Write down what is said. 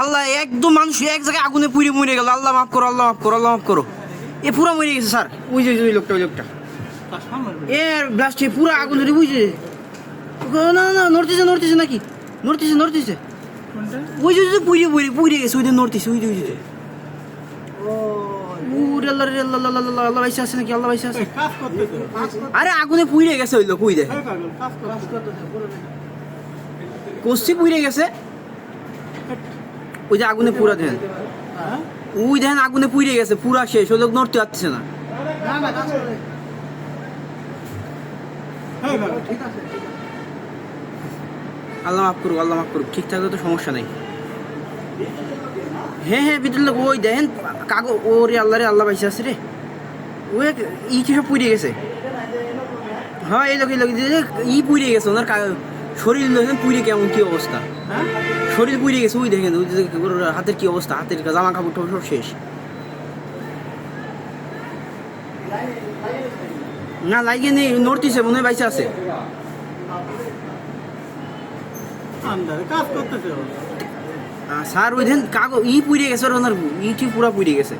আল্লাহ একদম মানুষ এক জায়গায় আগুনে পুড়ে মরে গেল। আল্লাহ মাফ করো, আল্লাহ মাফ করো, আল্লাহ মাফ করো। এ পুরা মরে গেছে স্যার। ওই যে ওই লোকটা, ওই লোকটা এ ব্লাস্টে পুরা আগুন ধরে বুঝছে। না না নড়তেছে, নড়তেছে নাকি, নড়তেছে, নড়তেছে। ওই যে পুড়ে পুড়ে পুড়ে গেছে, ওই যে নড়তেছে, ওই যে ওই যে আল্লাহ রে আল্লাহ, আল্লাহ আল্লাহ, আল্লাহ বাইসে আছে নাকি, আল্লাহ বাইসে আছে। আরে আগুনে পুড়ে গেছে ওই লোক, ওই দেখে কষ্টি পুড়ে গেছে। ওই যে আগুনে পুরা দেখেন, ওই দেখেন আগুনে পুড়ে গেছে পুরা শেষ। ওই লোক নড়তে পারছে না। আল্লাহ মাফ করুক, আল্লাহ মাফ করুক। ঠিক থাকলে তো সমস্যা নেই। হ্যাঁ হ্যাঁ ভিতরে লোক ওই দেখেন কাগজ। ওরে আল্লাহ রে আল্লাহ বাইসে আছে রে। ওই ই কি সব পুড়ে গেছে। হ্যাঁ এই লোক, এই লোক ই পুড়ে গেছে। ওনার শরীর দেখেন পুড়ে কেমন কি অবস্থা। শরীর পুড়ে গেছে। ওই দেখেন ওই হাতের কি অবস্থা, হাতের জামা কাপড় সব শেষ। না লাগে নেই, নড়তেছে মনে হয় বাইসে আছে। স্যার ওই দেখেন কাগজ ই পুড়ে গেছে। ওনার ই পুরা পুড়ে গেছে।